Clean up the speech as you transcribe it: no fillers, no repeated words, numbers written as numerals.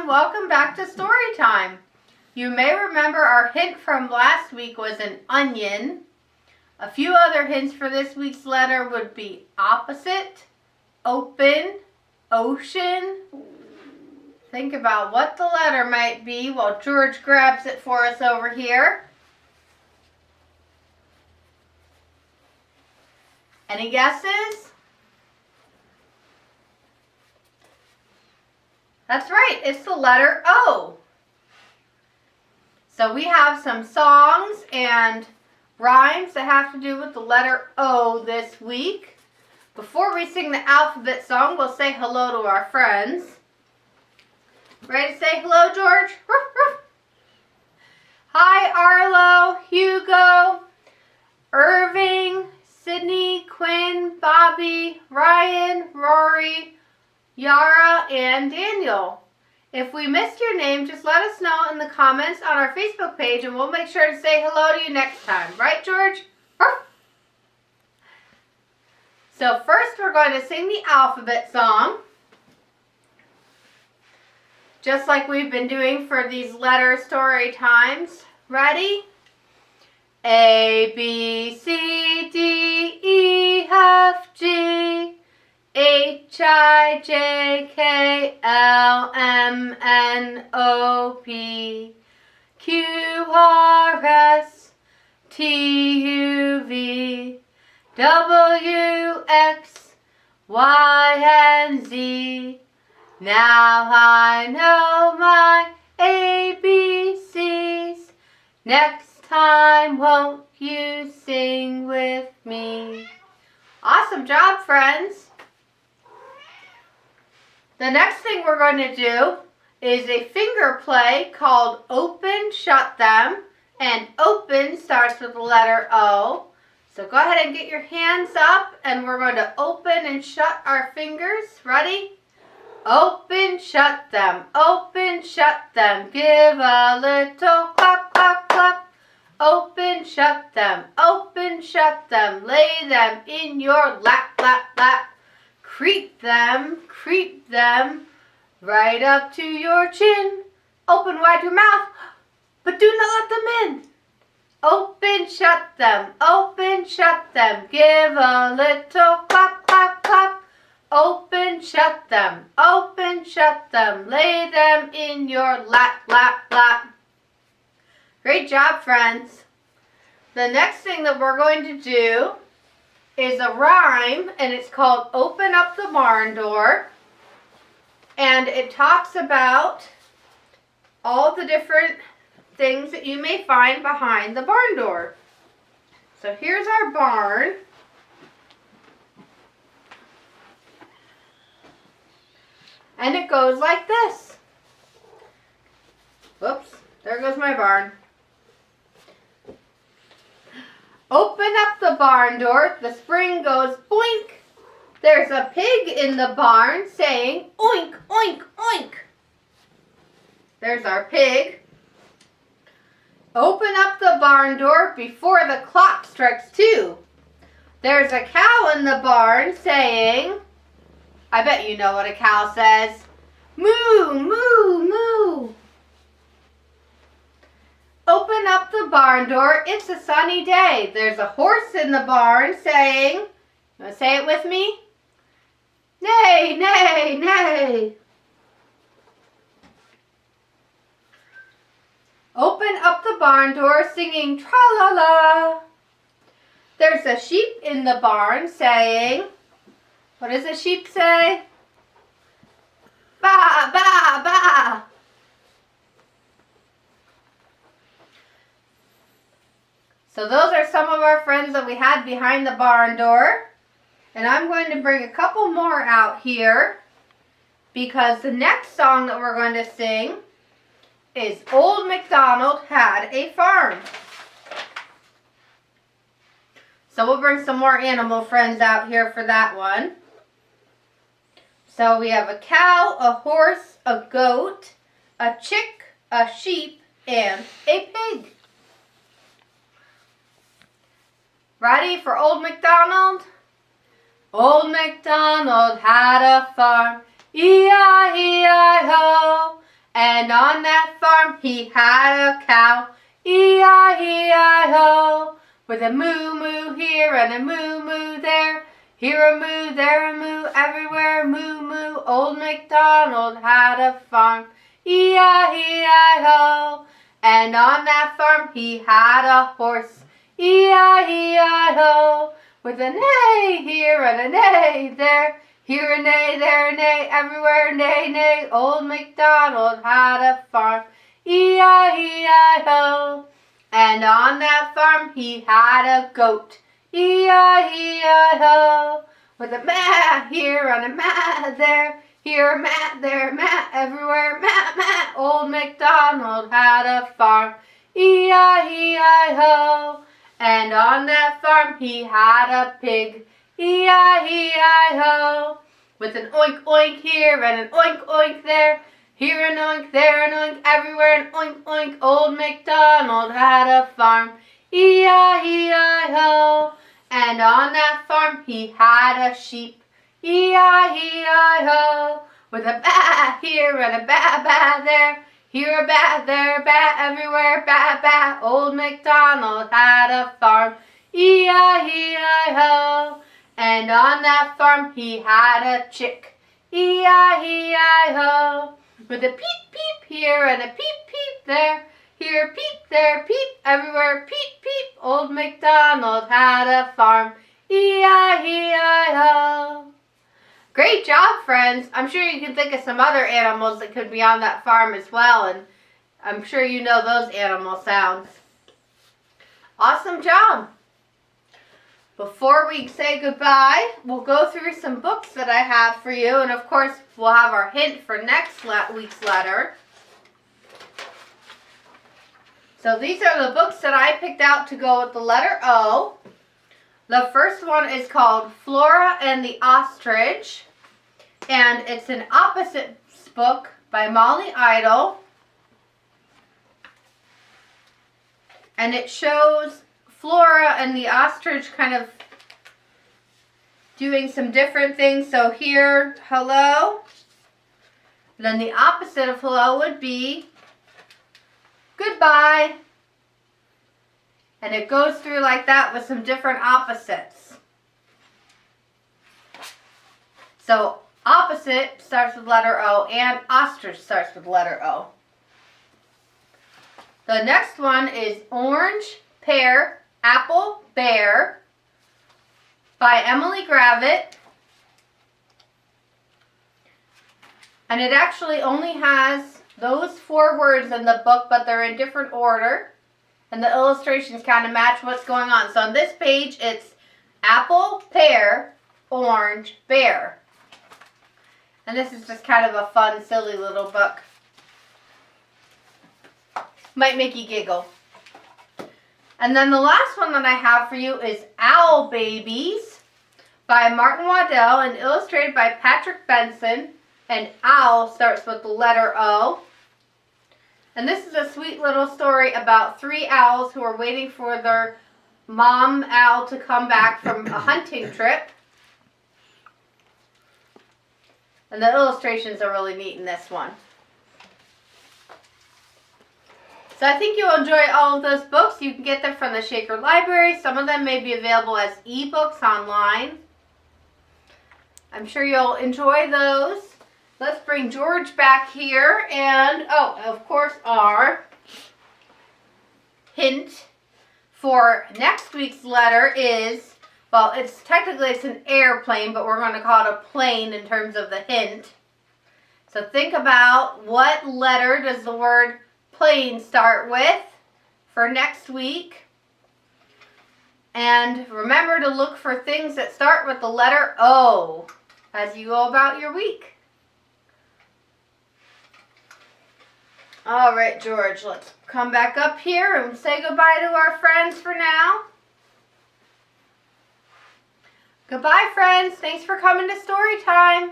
everyone, welcome back to Storytime. You may remember our hint from last week was an onion. A few other hints for this week's letter would be opposite, open, ocean. Think about what the letter might be while George grabs it for us over here. Any guesses? That's right, it's the letter O. So we have some songs and rhymes that have to do with the letter O this week. Before we sing the alphabet song, we'll say hello to our friends. Ready to say hello, George? Hi, Arlo, Hugo, Irving, Sydney, Quinn, Bobby, Ryan, Rory, Yara, and Daniel. If we missed your name, just let us know in the comments on our Facebook page and we'll make sure to say hello to you next time. Right, George? So first we're going to sing the alphabet song. Just like we've been doing for these letter story times. Ready? A, B, C, D, E, F, G, H, I, J, K, L, M, N, O, P, Q, R, S, T, U, V, W, X, Y, and Z. Now I know my ABCs. Next time, won't you sing with me? Awesome job, friends. The next thing we're going to do is a finger play called Open, Shut Them. And open starts with the letter O. So go ahead and get your hands up and we're going to open and shut our fingers. Ready? Open, shut them. Open, shut them. Give a little clap, clap, clap. Open, shut them. Open, shut them. Lay them in your lap, lap, lap. Creep them, right up to your chin. Open wide your mouth, but do not let them in. Open, shut them, open, shut them. Give a little clap, clap, clap. Open, shut them, lay them in your lap, lap, lap. Great job, friends. The next thing that we're going to do is a rhyme, and it's called Open Up the Barn Door. And it talks about all the different things that you may find behind the barn door. So here's our barn. And it goes like this. Whoops, there goes my barn. Open up the barn door, the spring goes boink. There's a pig in the barn saying oink, oink, oink. There's our pig. Open up the barn door before the clock strikes 2. There's a cow in the barn saying, I bet you know what a cow says. Moo, moo, moo. Open up the barn door, it's a sunny day. There's a horse in the barn saying, you want to say it with me? Neigh, neigh, neigh. Open up the barn door singing tra-la-la. There's a sheep in the barn saying, what does a sheep say? Ba, ba, ba. So those are some of our friends that we had behind the barn door. And I'm going to bring a couple more out here because the next song that we're going to sing is Old MacDonald Had a Farm. So we'll bring some more animal friends out here for that one. So we have a cow, a horse, a goat, a chick, a sheep, and a pig. Ready for Old MacDonald? Old MacDonald had a farm, E-I-E-I-O. And on that farm he had a cow, E-I-E-I-O, with a moo-moo here and a moo-moo there. Here a moo, there a moo, everywhere moo-moo. Old MacDonald had a farm, E-I-E-I-O. And on that farm he had a horse, E-I-E-I-O, with a neigh here and a neigh there. Here a neigh, there a neigh, everywhere neigh, neigh. Old MacDonald had a farm, E-I-E-I-O. And on that farm he had a goat, E-I-E-I-O, with a meh here and a meh there. Here a meh, there a meh, everywhere meh, meh. Old MacDonald had a farm, E-I-E-I-O. And on that farm he had a pig, E-I-E-I-O, with an oink oink here and an oink oink there. Here an oink, there an oink, everywhere an oink oink. Old MacDonald had a farm, E-I-E-I-O. And on that farm he had a sheep, E-I-E-I-O, with a ba here and a ba ba there. Here a ba, there a ba, everywhere ba ba. Old MacDonald had a farm, E-I-E-I-O. And on that farm he had a chick, E-I-E-I-O, with a peep peep here and a peep peep there. Here peep, there peep, everywhere peep peep. Old MacDonald had a farm, E-I-E-I-O. Great job, friends. I'm sure you can think of some other animals that could be on that farm as well, and I'm sure you know those animal sounds. Awesome job. Before we say goodbye, we'll go through some books that I have for you, and of course, we'll have our hint for next week's letter. So these are the books that I picked out to go with the letter O. The first one is called Flora and the Ostrich, and it's an opposites book by Molly Idle. And it shows Flora and the ostrich kind of doing some different things. So here, hello. Then the opposite of hello would be goodbye. And it goes through like that with some different opposites. So opposite starts with letter O and ostrich starts with letter O. The next one is Orange, Pear, Apple, Bear by Emily Gravett. And it actually only has those 4 words in the book, but they're in different order. And the illustrations kind of match what's going on. So on this page, it's apple, pear, orange, bear. And this is just kind of a fun, silly little book. Might make you giggle. And then the last one that I have for you is Owl Babies by Martin Waddell and illustrated by Patrick Benson. And owl starts with the letter O. And this is a sweet little story about 3 owls who are waiting for their mom owl to come back from a hunting trip. And the illustrations are really neat in this one. So I think you'll enjoy all of those books. You can get them from the Shaker Library. Some of them may be available as ebooks online. I'm sure you'll enjoy those. Let's bring George back here. And, oh, of course, our hint for next week's letter is, well, it's an airplane, but we're going to call it a plane in terms of the hint. So think about what letter does the word plane start with for next week. And remember to look for things that start with the letter O as you go about your week. All right, George, let's come back up here and say goodbye to our friends for now. Goodbye, friends. Thanks for coming to Storytime.